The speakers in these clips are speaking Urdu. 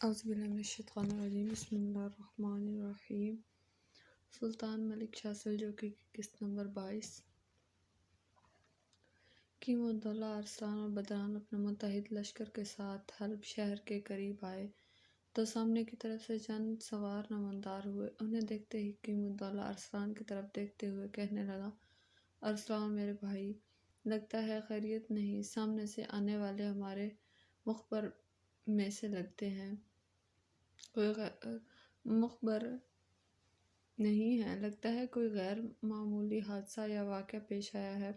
اعوذ باللہ من الشیطان الرجیم، بسم اللہ الرحمن الرحیم۔ سلطان ملک شاہ سلجوقی کی قسط نمبر 22۔ قیم الدولہ ارسلان اور بدران اپنے متحد لشکر کے ساتھ حلب شہر کے قریب آئے تو سامنے کی طرف سے چند سوار نمودار ہوئے۔ انہیں دیکھتے ہی قیم الدولہ ارسلان کی طرف دیکھتے ہوئے کہنے لگا: ارسلان میرے بھائی، لگتا ہے خیریت نہیں، سامنے سے آنے والے ہمارے مخبر میں سے لگتے ہیں، کوئی مخبر نہیں ہے، لگتا ہے کوئی غیر معمولی حادثہ یا واقعہ پیش آیا ہے۔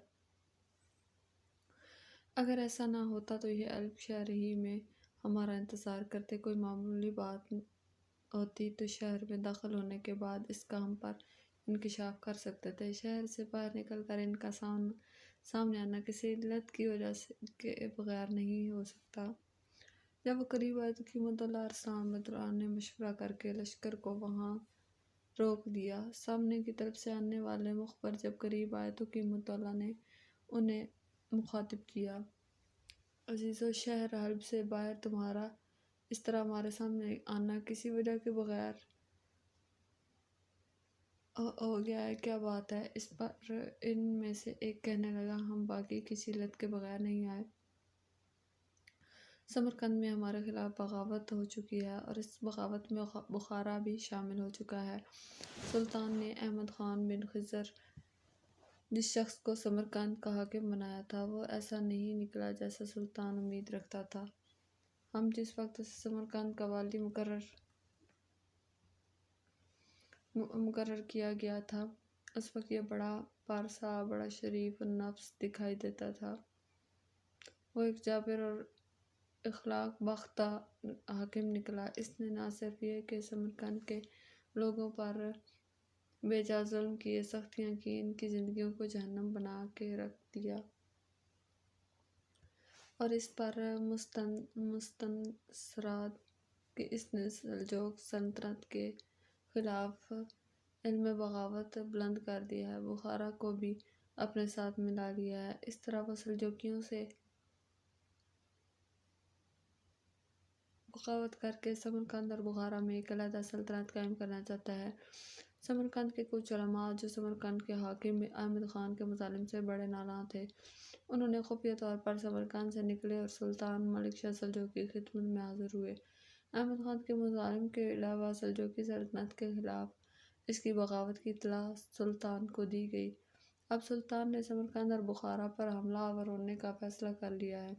اگر ایسا نہ ہوتا تو یہ حلب شہر ہی میں ہمارا انتظار کرتے، کوئی معمولی بات ہوتی تو شہر میں داخل ہونے کے بعد اس کا ہم پر انکشاف کر سکتے تھے۔ شہر سے باہر نکل کر ان کا سامنے آنا کسی علت کی وجہ کے بغیر نہیں ہو سکتا۔ جب وہ قریب آئے تو قیم الدولہ ارسلان بدران نے مشورہ کر کے لشکر کو وہاں روک دیا۔ سامنے کی طرف سے آنے والے مخبر جب قریب آئے تو قیم الدولہ نے انہیں مخاطب کیا: عزیزو، شہر حلب سے باہر تمہارا اس طرح ہمارے سامنے آنا کسی وجہ کے بغیر ہو گیا ہے، کیا بات ہے؟ اس پر ان میں سے ایک کہنے لگا: ہم باقی کسی علت کے بغیر نہیں آئے، سمرقند میں ہمارے خلاف بغاوت ہو چکی ہے اور اس بغاوت میں بخارا بھی شامل ہو چکا ہے۔ سلطان نے احمد خان بن خضر جس شخص کو سمرقند کا حاکم بنایا تھا وہ ایسا نہیں نکلا جیسا سلطان امید رکھتا تھا۔ ہم جس وقت اسے سمرقند کا والی مقرر کیا گیا تھا اس وقت یہ بڑا پارسا، بڑا شریف النفس دکھائی دیتا تھا۔ وہ ایک جابر اور اخلاق باختہ حاکم نکلا۔ اس نے نہ صرف یہ کہ سمرقند کے لوگوں پر بے جا ظلم کیے، سختیاں کی، ان کی زندگیوں کو جہنم بنا کے رکھ دیا، اور اس پر مستنصرات کہ اس نے سلجوق سلطنت کے خلاف علم بغاوت بلند کر دیا ہے، بخارا کو بھی اپنے ساتھ ملا لیا ہے۔ اس طرح وہ سلجوقیوں سے بغاوت کر کے سمرقند اور بخارا میں ایک علیحدہ سلطنت قائم کرنا چاہتا ہے۔ سمرقند کے کچھ علماء جو سمرقند کے حاکم احمد خان کے مظالم سے بڑے نالاں تھے، انہوں نے خفیہ طور پر سمرقند سے نکلے اور سلطان ملک شاہ سلجوقی کی خدمت میں حاضر ہوئے۔ احمد خان کے مظالم کے علاوہ سلجوقی سلطنت کے خلاف اس کی بغاوت کی اطلاع سلطان کو دی گئی۔ اب سلطان نے سمرقند اور بخارا پر حملہ آور ہونے کا فیصلہ کر لیا ہے۔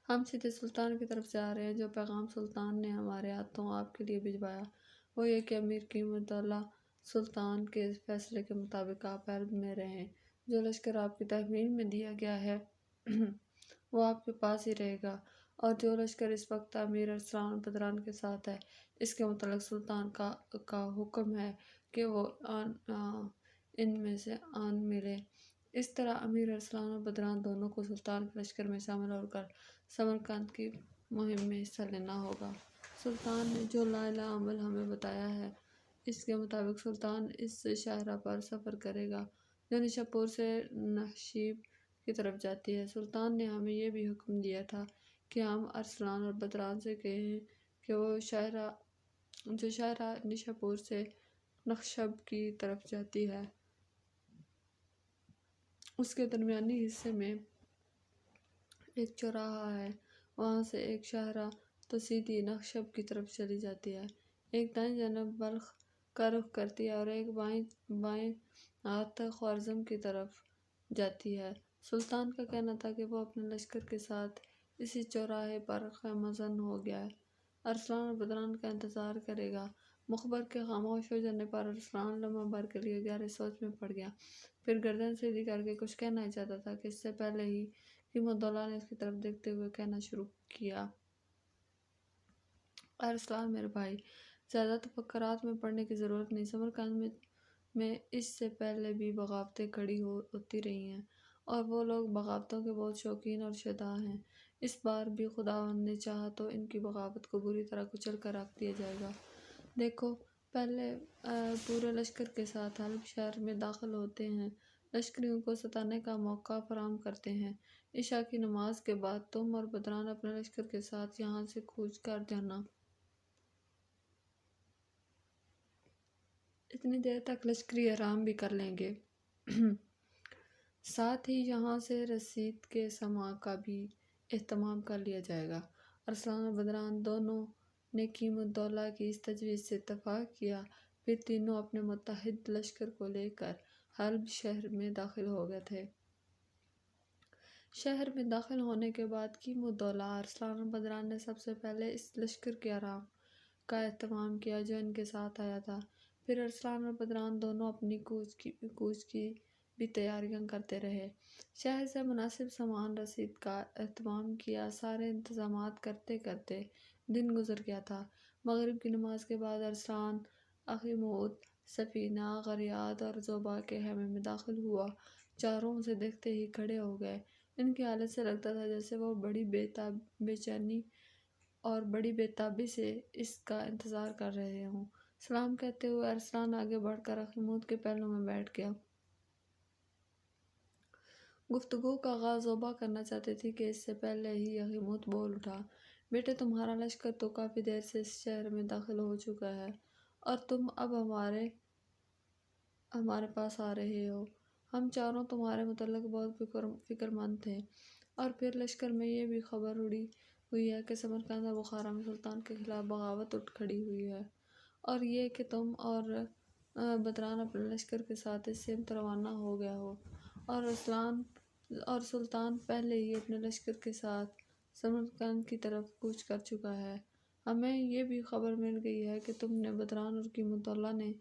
ہم سیدھے سلطان کی طرف سے آ رہے ہیں۔ جو پیغام سلطان نے ہمارے ہاتھوں آپ کے لیے بھجوایا وہ یہ کہ امیر قیم الدولہ سلطان کے فیصلے کے مطابق آپ حلب میں رہیں۔ جو لشکر آپ کی تحویل میں دیا گیا ہے وہ آپ کے پاس ہی رہے گا، اور جو لشکر اس وقت امیر ارسلان بدران کے ساتھ ہے اس کے متعلق سلطان کا حکم ہے کہ وہ ان میں سے آن ملے۔ اس طرح امیر ارسلان اور بدران دونوں کو سلطان کے لشکر میں شامل ہو کر سمرقند کی مہم میں حصہ لینا ہوگا۔ سلطان نے جو لائحہ عمل ہمیں بتایا ہے اس کے مطابق سلطان اس شاہراہ پر سفر کرے گا جو نیشاپور سے نخشیب کی طرف جاتی ہے۔ سلطان نے ہمیں یہ بھی حکم دیا تھا کہ ہم ارسلان اور بدران سے کہیں کہ وہ جو شاہراہ نیشاپور سے نخشب کی طرف جاتی ہے اس کے درمیانی حصے میں ایک چوراہا ہے، وہاں سے ایک شاہراہ تو سیدھی نخشب کی طرف چلی جاتی ہے، ایک دائیں جانب بلخ کا رخ کرتی ہے اور ایک بائیں ہاتھ خوارزم کی طرف جاتی ہے۔ سلطان کا کہنا تھا کہ وہ اپنے لشکر کے ساتھ اسی چوراہے پر خیمہ زن ہو گیا ہے، ارسلان اور بدران کا انتظار کرے گا۔ مخبر کے خاموش ہو جانے پر ارسلان لمحہ بھر کے لیے گہرے سوچ میں پڑ گیا، پھر گردن سیدھی کر کے کچھ کہنا ہی چاہتا تھا کہ اس سے پہلے ہی قیم الدولہ نے اس کی طرف دیکھتے ہوئے کہنا شروع کیا: ارسلان میرے بھائی، زیادہ تفکرات میں پڑنے کی ضرورت نہیں۔ سمرقند میں اس سے پہلے بھی بغاوتیں کھڑی ہوتی رہی ہیں اور وہ لوگ بغاوتوں کے بہت شوقین اور شجاع ہیں۔ اس بار بھی خداوند نے چاہا تو ان کی بغاوت کو بری طرح کچل کر رکھ دیا جائے گا۔ دیکھو، پہلے پورے لشکر کے ساتھ حلب شہر میں داخل ہوتے ہیں، لشکریوں کو ستانے کا موقع فراہم کرتے ہیں، عشاء کی نماز کے بعد تم اور بدران اپنے لشکر کے ساتھ یہاں سے کوچ کر جانا۔ اتنی دیر تک لشکری آرام بھی کر لیں گے۔ ساتھ ہی یہاں سے رسید کے سماع کا بھی اہتمام کر لیا جائے گا۔ ارسلان اور بدران دونوں نے قیمت الدولہ کی اس تجویز سے اتفاق کیا، پھر تینوں اپنے متحد لشکر کو لے کر حلب شہر میں داخل ہو گئے تھے۔ شہر میں داخل ہونے کے بعد قیمت الدولہ ارسلان اور بدران نے سب سے پہلے اس لشکر کے آرام کا اہتمام کیا جو ان کے ساتھ آیا تھا۔ پھر ارسلان اور بدران دونوں اپنی کوچ کی بھی تیاریاں کرتے رہے۔ شہر سے مناسب سامان رسید کا اہتمام کیا۔ سارے انتظامات کرتے کرتے دن گزر گیا تھا۔ مغرب کی نماز کے بعد ارسلان اخیموت، سفینہ، غریاد اور زوبا کے خیمے میں داخل ہوا۔ چاروں اسے دیکھتے ہی کھڑے ہو گئے۔ ان کی حالت سے لگتا تھا جیسے وہ بڑی بے چینی اور بڑی بے تابی سے اس کا انتظار کر رہے ہوں۔ سلام کہتے ہوئے ارسلان آگے بڑھ کر اخیموت کے پہلو میں بیٹھ گیا۔ گفتگو کا آغاز زوبا کرنا چاہتی تھی کہ اس سے پہلے ہی اخیموت بول اٹھا۔ بیٹے، تمہارا لشکر تو کافی دیر سے اس شہر میں داخل ہو چکا ہے اور تم اب ہمارے پاس آ رہے ہو۔ ہم چاروں تمہارے متعلق بہت فکر مند تھے، اور پھر لشکر میں یہ بھی خبر اڑی ہوئی ہے کہ سمرقند اور بخارا میں سلطان کے خلاف بغاوت اٹھ کھڑی ہوئی ہے، اور یہ کہ تم اور بدران اپنے لشکر کے ساتھ اس سمت روانہ ہو گئے ہو، اور سلطان پہلے ہی اپنے لشکر کے ساتھ سمرقند کی طرف کوچ کر چکا ہے۔ ہمیں یہ بھی خبر مل گئی ہے کہ تم نے، بدران اور قیمت اللہ نے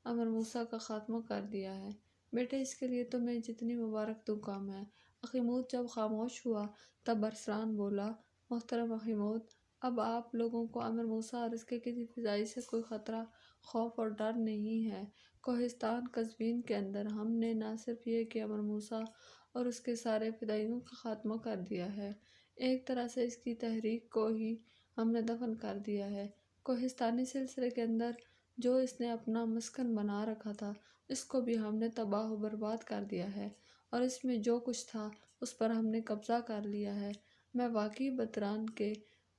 امر موسیٰ کا خاتمہ کر دیا ہے۔ بیٹے، اس کے لیے تمہیں جتنی مبارک تو کم ہے۔ اخیموت جب خاموش ہوا تب ارسلان بولا، محترم اخیموت، اب آپ لوگوں کو امر موسیٰ اور اس کے کسی فدائی سے کوئی خطرہ، خوف اور ڈر نہیں ہے۔ کوہستان قزوین کے اندر ہم نے نہ صرف یہ کہ امر موسیٰ اور اس کے سارے فدائیوں کا خاتمہ کر دیا ہے، ایک طرح سے اس کی تحریک کو ہی ہم نے دفن کر دیا ہے۔ کوہستانی سلسلے کے اندر جو اس نے اپنا مسکن بنا رکھا تھا، اس کو بھی ہم نے تباہ و برباد کر دیا ہے، اور اس میں جو کچھ تھا اس پر ہم نے قبضہ کر لیا ہے۔ میں واقعی بدران کے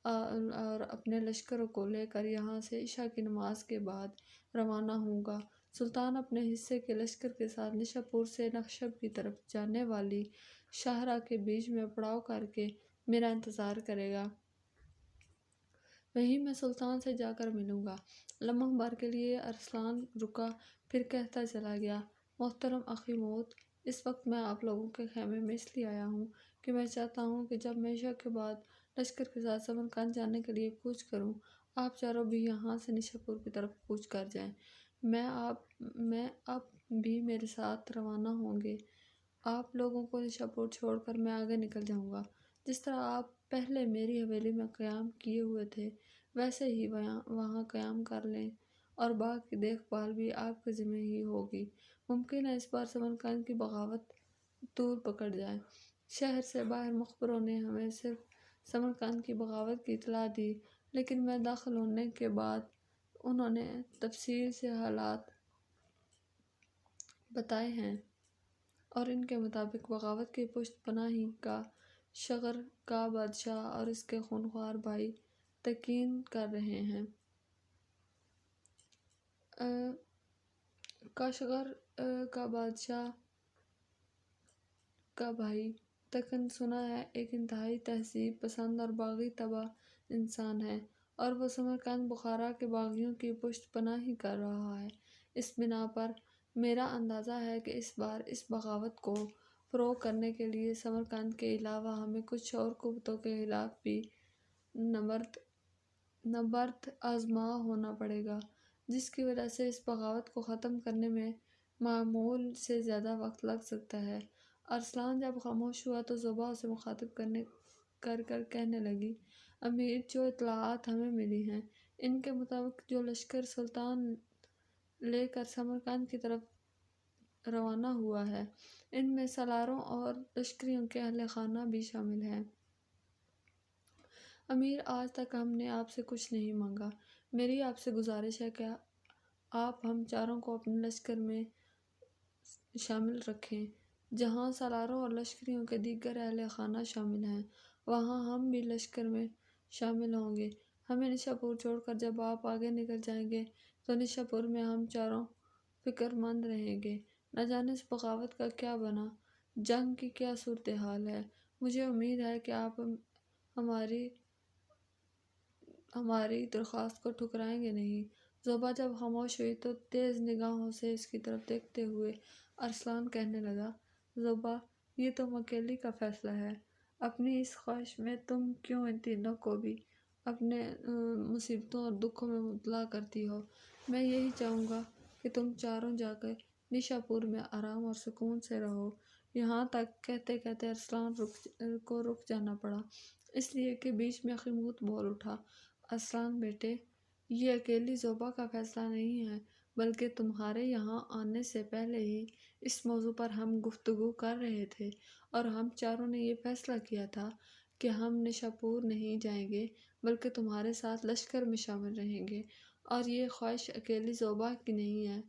اور اپنے لشکروں کو لے کر یہاں سے عشاء کی نماز کے بعد روانہ ہوں گا۔ سلطان اپنے حصے کے لشکر کے ساتھ نشاپور سے نخشب کی طرف جانے والی شاہراہ کے بیچ میں پڑاؤ کر کے میرا انتظار کرے گا۔ وہیں میں سلطان سے جا کر ملوں گا۔ لمحہ بھر کے لیے ارسلان رکا، پھر کہتا چلا گیا، محترم اخیموت، اس وقت میں آپ لوگوں کے خیمے میں اس لیے آیا ہوں کہ میں چاہتا ہوں کہ جب میں عشاء کے بعد لشکر کے ساتھ سمرقند جانے کے لیے کوچ کروں، آپ چاروں بھی یہاں سے نشاپور کی طرف کوچ کر جائیں۔ میں اب بھی میرے ساتھ روانہ ہوں گے۔ آپ لوگوں کو نشاپور چھوڑ کر میں آگے نکل جاؤں گا۔ جس طرح آپ پہلے میری حویلی میں قیام کیے ہوئے تھے، ویسے ہی وہاں قیام کر لیں، اور باغ کی دیکھ بھال بھی آپ کے ذمہ ہی ہوگی۔ ممکن ہے اس بار سمرقند کی بغاوت طول پکڑ جائے۔ شہر سے باہر مخبروں نے ہمیں صرف سمرقند کی بغاوت کی اطلاع دی، لیکن میں داخل ہونے کے بعد انہوں نے تفصیل سے حالات بتائے ہیں، اور ان کے مطابق بغاوت کی پشت پناہی کا شغر کا بادشاہ اور اس کے خونخوار بھائی تیقن کر رہے ہیں۔ کاشغر کا بادشاہ کا بھائی تیقن سنا ہے ایک انتہائی تہذیب پسند اور باغی طبع انسان ہے، اور وہ سمرقند بخارا کے باغیوں کی پشت پناہی کر رہا ہے۔ اس بنا پر میرا اندازہ ہے کہ اس بار اس بغاوت کو فروغ کرنے کے لیے سمرقند کے علاوہ ہمیں کچھ اور قوتوں کے خلاف بھی نبرد آزما ہونا پڑے گا، جس کی وجہ سے اس بغاوت کو ختم کرنے میں معمول سے زیادہ وقت لگ سکتا ہے۔ ارسلان جب خاموش ہوا تو زوبا اسے مخاطب کر کہنے لگی، امیر، جو اطلاعات ہمیں ملی ہیں، ان کے مطابق جو لشکر سلطان لے کر سمرقند کی طرف روانہ ہوا ہے، ان میں سالاروں اور لشکریوں کے اہل خانہ بھی شامل ہیں۔ امیر، آج تک ہم نے آپ سے کچھ نہیں مانگا۔ میری آپ سے گزارش ہے کہ آپ ہم چاروں کو اپنے لشکر میں شامل رکھیں۔ جہاں سالاروں اور لشکریوں کے دیگر اہل خانہ شامل ہیں، وہاں ہم بھی لشکر میں شامل ہوں گے۔ ہمیں نشاپور چھوڑ کر جب آپ آگے نکل جائیں گے تو نشاپور میں ہم چاروں فکر مند رہیں گے۔ نہ جانے اس بغاوت کا کیا بنا، جنگ کی کیا صورتحال ہے۔ مجھے امید ہے کہ آپ ہماری درخواست کو ٹھکرائیں گے نہیں۔ زوبا جب خاموش ہوئی تو تیز نگاہوں سے اس کی طرف دیکھتے ہوئے ارسلان کہنے لگا، زوبا، یہ تم اکیلی کا فیصلہ ہے۔ اپنی اس خواہش میں تم کیوں ان تینوں کو بھی اپنے مصیبتوں اور دکھوں میں مبتلا کرتی ہو؟ میں یہی چاہوں گا کہ تم چاروں جا کر نشاپور میں آرام اور سکون سے رہو۔ یہاں تک کہتے کہتے ارسلان کو رک جانا پڑا، اس لیے کہ بیچ میں خیموت بول اٹھا، ارسلان بیٹے، یہ اکیلی زوبا کا فیصلہ نہیں ہے، بلکہ تمہارے یہاں آنے سے پہلے ہی اس موضوع پر ہم گفتگو کر رہے تھے اور ہم چاروں نے یہ فیصلہ کیا تھا کہ ہم نشاپور نہیں جائیں گے بلکہ تمہارے ساتھ لشکر میں شامل رہیں گے، اور یہ خواہش اکیلی زوبا کی نہیں ہے،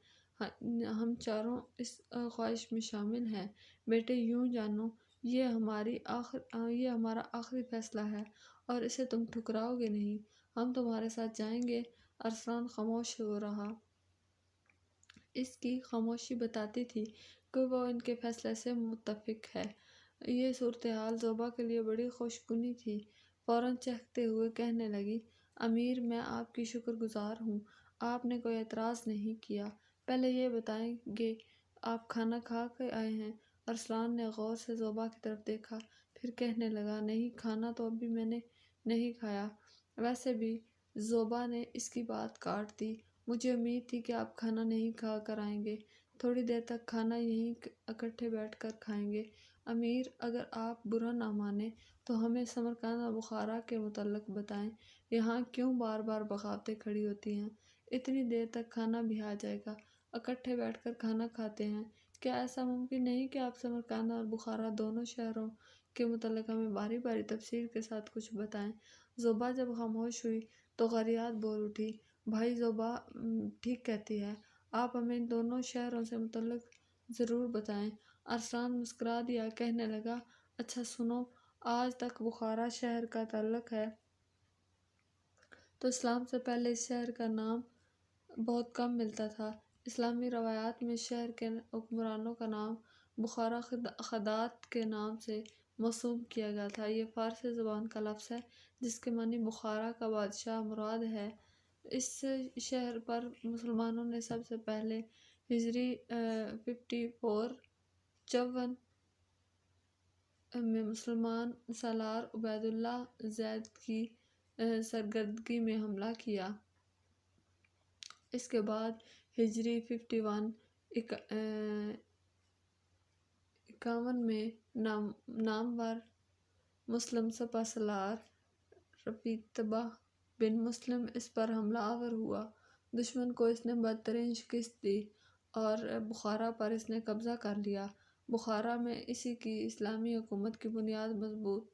ہم چاروں اس خواہش میں شامل ہیں۔ بیٹے، یوں جانو یہ ہمارا آخری فیصلہ ہے اور اسے تم ٹھکراؤ گے نہیں، ہم تمہارے ساتھ جائیں گے۔ ارسلان خاموش ہو رہا۔ اس کی خاموشی بتاتی تھی کہ وہ ان کے فیصلے سے متفق ہے۔ یہ صورتحال زوبا کے لیے بڑی خوشگوار تھی۔ فوراً چہکتے ہوئے کہنے لگی، امیر، میں آپ کی شکر گزار ہوں، آپ نے کوئی اعتراض نہیں کیا۔ پہلے یہ بتائیں گے آپ کھانا کھا کے آئے ہیں؟ ارسلان نے غور سے زوبا کی طرف دیکھا، پھر کہنے لگا، نہیں، کھانا تو ابھی میں نے نہیں کھایا۔ ویسے بھی زوبا نے اس کی بات کاٹ دی، مجھے امید تھی کہ آپ کھانا نہیں کھا کر آئیں گے، تھوڑی دیر تک کھانا یہیں اکٹھے بیٹھ کر کھائیں گے۔ امیر، اگر آپ برا نہ مانیں تو ہمیں سمرقند اور بخارا کے متعلق بتائیں، یہاں کیوں بار بار بغاوتیں کھڑی ہوتی ہیں؟ اتنی دیر تک کھانا بھی آ جائے گا، اکٹھے بیٹھ کر کھانا کھاتے ہیں، کیا ایسا ممکن نہیں کہ آپ سمرقند اور بخارا دونوں شہروں کے متعلق ہمیں باری باری تفصیل کے ساتھ کچھ بتائیں؟ زوبا جب خاموش ہوئی تو غریات بول اٹھی، بھائی زوبا ٹھیک کہتی ہے، آپ ہمیں ان دونوں شہروں سے متعلق ضرور بتائیں۔ ارسلان مسکرا دیا، کہنے لگا، اچھا سنو، آج تک بخارا شہر کا تعلق ہے تو اسلام سے پہلے اس شہر کا نام بہت کم ملتا تھا۔ اسلامی روایات میں شہر کے حکمرانوں کا نام بخارا خدات کے نام سے موسوم کیا گیا تھا۔ یہ فارسی زبان کا لفظ ہے جس کے معنی بخارا کا بادشاہ مراد ہے۔ اس شہر پر مسلمانوں نے سب سے پہلے ہجری 54 میں مسلمان سالار عبید اللہ زید کی سرگردگی میں حملہ کیا۔ اس کے بعد ہجری 51 میں نامور مسلم سپہ سالار ربیعہ بن مسلم اس پر حملہ آور ہوا۔ دشمن کو اس نے بدترین شکست دی اور بخارا پر اس نے قبضہ کر لیا۔ بخارا میں اسی کی اسلامی حکومت کی بنیاد مضبوط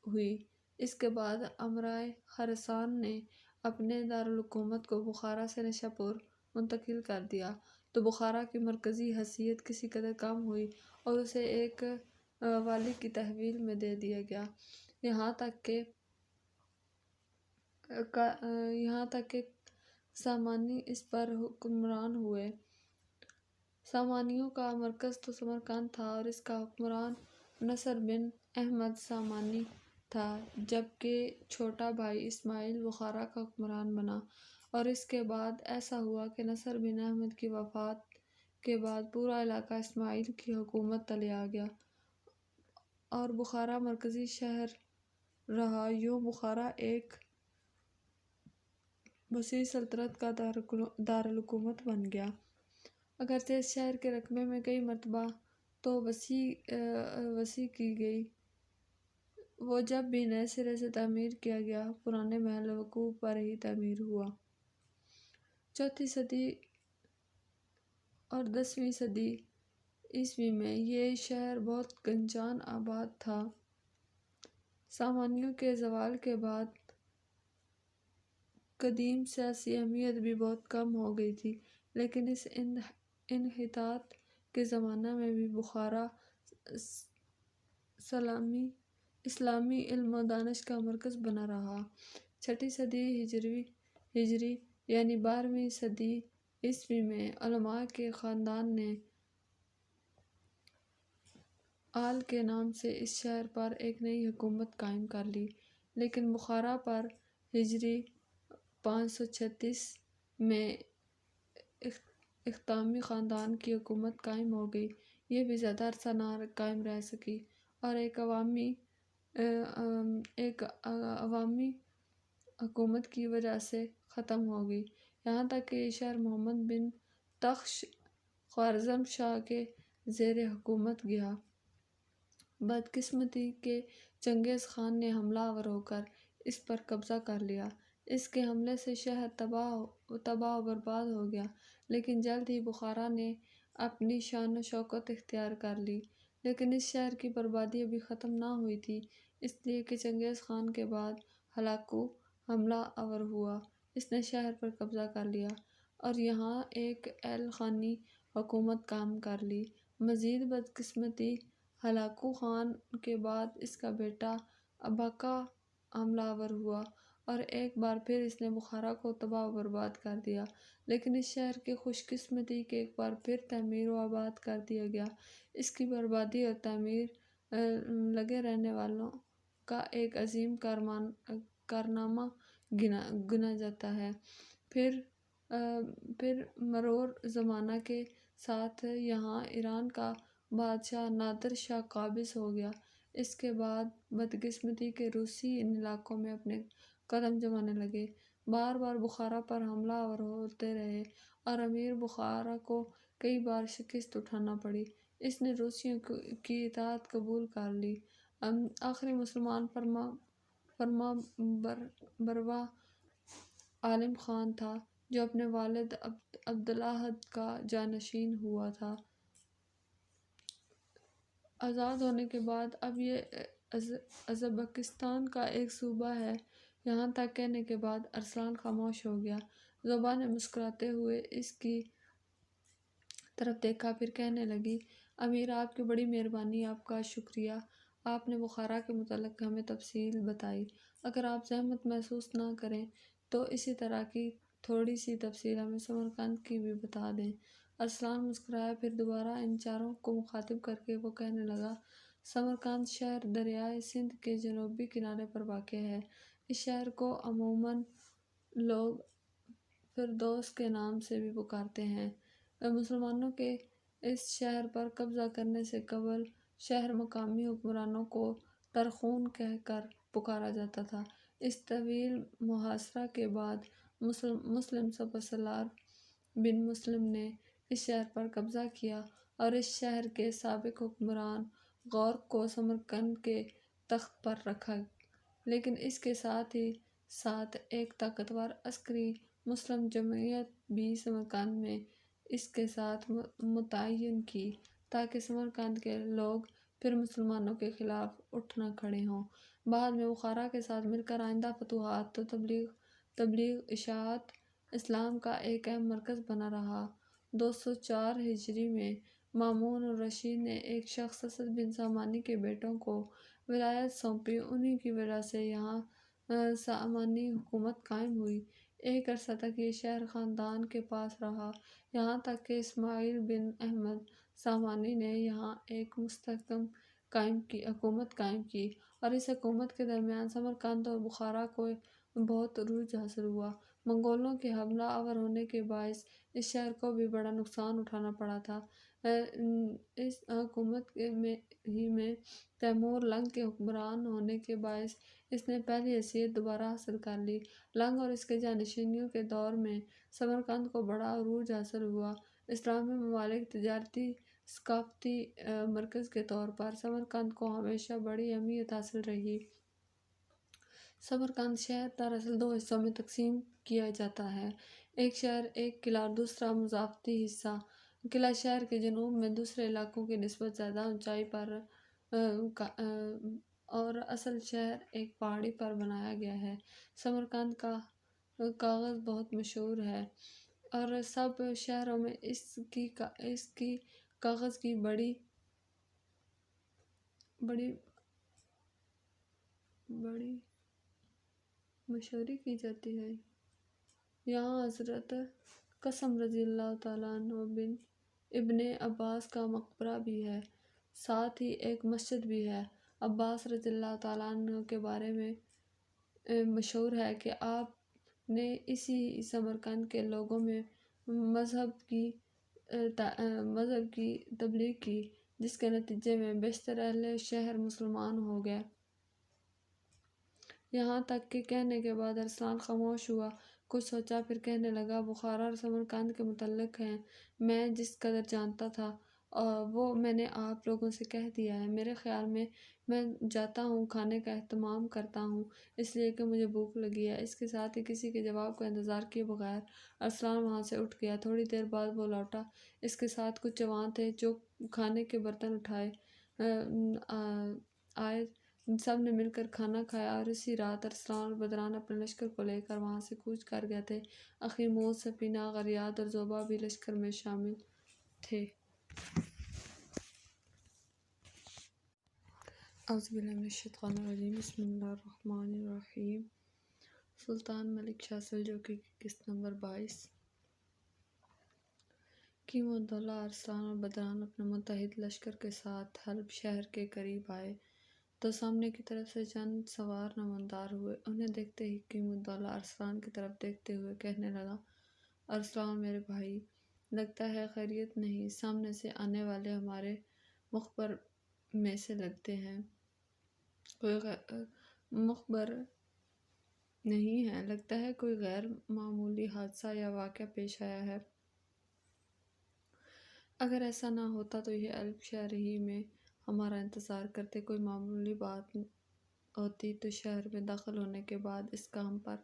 ہوئی۔ اس کے بعد امرائے خراسان نے اپنے دارالحکومت کو بخارا سے نشاپور منتقل کر دیا تو بخارا کی مرکزی حیثیت کسی قدر کم ہوئی اور اسے ایک والی کی تحویل میں دے دیا گیا، یہاں تک کہ سامانی اس پر حکمران ہوئے۔ سامانیوں کا مرکز تو سمرقند تھا اور اس کا حکمران نصر بن احمد سامانی تھا، جبکہ چھوٹا بھائی اسماعیل بخارا کا حکمران بنا، اور اس کے بعد ایسا ہوا کہ نصر بن احمد کی وفات کے بعد پورا علاقہ اسماعیل کی حکومت تلے آ گیا اور بخارا مرکزی شہر رہا۔ یوں بخارا ایک وسیع سلطنت کا دارالحکومت بن گیا، اگرچہ اس شہر کے رقبے میں کئی مرتبہ تو وسیع کی گئی، وہ جب بھی نئے سرے سے تعمیر کیا گیا، پرانے محل وقوع پر ہی تعمیر ہوا۔ 4 صدی اور 10ویں صدی عیسوی میں یہ شہر بہت گنجان آباد تھا۔ سامانیوں کے زوال کے بعد قدیم سیاسی اہمیت بھی بہت کم ہو گئی تھی، لیکن اس انحطاط کے زمانہ میں بھی بخارا اسلامی علم و دانش کا مرکز بنا رہا۔ 6 صدی ہجری یعنی 12ویں صدی عیسوی میں علماء کے خاندان نے آل کے نام سے اس شہر پر ایک نئی حکومت قائم کر لی، لیکن بخارا پر ہجری 536 میں اختامی خاندان کی حکومت قائم ہو گئی۔ یہ بھی زیادہ عرصہ نہ قائم رہ سکی اور ایک عوامی حکومت کی وجہ سے ختم ہو گئی، یہاں تک کہ یہ شہر محمد بن تخش خوارزم شاہ کے زیر حکومت گیا۔ بدقسمتی کہ چنگیز خان نے حملہ آور ہو کر اس پر قبضہ کر لیا۔ اس کے حملے سے شہر تباہ و برباد ہو گیا، لیکن جلد ہی بخارا نے اپنی شان و شوکت اختیار کر لی۔ لیکن اس شہر کی بربادی ابھی ختم نہ ہوئی تھی، اس لیے کہ چنگیز خان کے بعد ہلاکو حملہ آور ہوا۔ اس نے شہر پر قبضہ کر لیا اور یہاں ایک ایل خانی حکومت قائم کر لی۔ مزید بدقسمتی ہلاکو خان کے بعد اس کا بیٹا اباقا حملہ آور ہوا اور ایک بار پھر اس نے بخارا کو تباہ و برباد کر دیا۔ لیکن اس شہر کی خوش قسمتی کہ ایک بار پھر تعمیر و آباد کر دیا گیا۔ اس کی بربادی اور تعمیر لگے رہنے والوں کا ایک عظیم کارنامہ گنا جاتا ہے۔ پھر مرور زمانہ کے ساتھ یہاں ایران کا بادشاہ نادر شاہ قابض ہو گیا۔ اس کے بعد بدقسمتی کہ روسی ان علاقوں میں اپنے قدم جمانے لگے۔ بار بار بخارا پر حملہ آور ہوتے رہے اور امیر بخارا کو کئی بار شکست اٹھانا پڑی۔ اس نے روسیوں کی اطاعت قبول کر لی۔ آخری مسلمان فرما بروا عالم خان تھا، جو اپنے والد عبدالاحد کا جانشین ہوا تھا۔ آزاد ہونے کے بعد اب یہ ازبکستان کا ایک صوبہ ہے۔ یہاں تک کہنے کے بعد ارسلان خاموش ہو گیا۔ زوبا نے مسکراتے ہوئے اس کی طرف دیکھا، پھر کہنے لگی، امیر، آپ کی بڑی مہربانی، آپ کا شکریہ۔ آپ نے بخارا کے متعلق ہمیں تفصیل بتائی۔ اگر آپ زحمت محسوس نہ کریں تو اسی طرح کی تھوڑی سی تفصیل ہمیں سمرقند کی بھی بتا دیں۔ ارسلان مسکرایا، پھر دوبارہ ان چاروں کو مخاطب کرکے وہ کہنے لگا، سمرقند شہر دریائے سندھ کے جنوبی کنارے پر واقع ہے۔ اس شہر کو عموماً لوگ فردوس کے نام سے بھی پکارتے ہیں۔ مسلمانوں کے اس شہر پر قبضہ کرنے سے قبل شہر مقامی حکمرانوں کو ترخون کہہ کر پکارا جاتا تھا۔ اس طویل محاصرہ کے بعد مسلم سپہ سالار بن مسلم نے اس شہر پر قبضہ کیا اور اس شہر کے سابق حکمران غورک کو سمرقند کے تخت پر رکھا، لیکن اس کے ساتھ ہی ساتھ ایک طاقتور عسکری مسلم جمعیت بھی سمرقند میں اس کے ساتھ متعین کی، تاکہ سمرقند کے لوگ پھر مسلمانوں کے خلاف اٹھ نہ کھڑے ہوں۔ بعد میں بخارا کے ساتھ مل کر آئندہ فتوحات تو تبلیغ اشاعت اسلام کا ایک اہم مرکز بنا رہا۔ 204 ہجری میں مامون الرشید نے ایک شخص اسد بن سامانی کے بیٹوں کو ولایت سونپی، انہی کی وجہ سے یہاں سامانی حکومت قائم ہوئی۔ ایک عرصہ تک یہ شہر خاندان کے پاس رہا، یہاں تک کہ اسماعیل بن احمد سامانی نے یہاں ایک مستحکم حکومت قائم کی، اور اس حکومت کے درمیان سمرقند اور بخارا کو بہت عروج حاصل ہوا۔ منگولوں کے حملہ آور ہونے کے باعث اس شہر کو بھی بڑا نقصان اٹھانا پڑا تھا۔ اس حکومت ہی میں تیمور لنگ کے حکمران ہونے کے باعث اس نے پہلی حیثیت دوبارہ حاصل کر لی۔ لنگ اور اس کے جانشینوں کے دور میں سمرقند کو بڑا عروج حاصل ہوا۔ اسلامی ممالک تجارتی ثقافتی مرکز کے طور پر سمرقند کو ہمیشہ بڑی اہمیت حاصل رہی۔ سمرقند شہر دراصل 2 حصوں میں تقسیم کیا جاتا ہے، ایک شہر ایک قلعہ اور دوسرا مضافاتی حصہ۔ قلعہ شہر کے جنوب میں دوسرے علاقوں کی نسبت زیادہ اونچائی پر اور اصل شہر ایک پہاڑی پر بنایا گیا ہے۔ سمرقند کا کاغذ بہت مشہور ہے اور سب شہروں میں اس کی کاغذ کی بڑی مشہوری کی جاتی ہے۔ یہاں حضرت قاسم رضی اللہ تعالیٰ عنہ بن ابن عباس کا مقبرہ بھی ہے، ساتھ ہی ایک مسجد بھی ہے۔ عباس رضی اللہ تعالیٰ عنہ کے بارے میں مشہور ہے کہ آپ نے اسی سمرقند کے لوگوں میں مذہب کی تبلیغ کی، جس کے نتیجے میں بیشتر اہل شہر مسلمان ہو گئے۔ یہاں تک کہ کہنے کے بعد ارسلان خاموش ہوا، کچھ سوچا، پھر کہنے لگا، بخارا اور سمرقند کے متعلق میں جس قدر جانتا تھا وہ میں نے آپ لوگوں سے کہہ دیا ہے۔ میرے خیال میں جاتا ہوں، کھانے کا اہتمام کرتا ہوں، اس لیے کہ مجھے بھوک لگی ہے۔ اس کے ساتھ ہی کسی کے جواب کا انتظار کیے بغیر ارسلان وہاں سے اٹھ گیا۔ تھوڑی دیر بعد وہ لوٹا، اس کے ساتھ کچھ جوان تھے جو کھانے کے برتن اٹھائے آئے۔ سب نے مل کر کھانا کھایا اور اسی رات ارسلان اور بدران اپنے لشکر کو لے کر وہاں سے کوچ کر گئے تھے۔ اخیموس، سفینہ، غریاد اور زوبا بھی لشکر میں شامل تھے۔ اعوذ باللہ من الشیطان الرجیم، بسم اللہ الرحمن الرحیم۔ سلطان ملک شاہ سلجوقی کی قسط نمبر 22۔ کیم الدولہ ارسلان اور بدران اپنے متحد لشکر کے ساتھ حلب شہر کے قریب آئے تو سامنے کی طرف سے چند سوار نمودار ہوئے۔ انہیں دیکھتے ہی کیم الدولہ ارسلان کی طرف دیکھتے ہوئے کہنے لگا، ارسلان میرے بھائی، لگتا ہے خیریت نہیں، سامنے سے آنے والے ہمارے مخبر میں سے لگتے ہیں، کوئی مخبر نہیں ہے، لگتا ہے کوئی غیر معمولی حادثہ یا واقعہ پیش آیا ہے۔ اگر ایسا نہ ہوتا تو یہ حلب شہر ہی میں ہمارا انتظار کرتے، کوئی معمولی بات ہوتی تو شہر میں داخل ہونے کے بعد اس کا ہم پر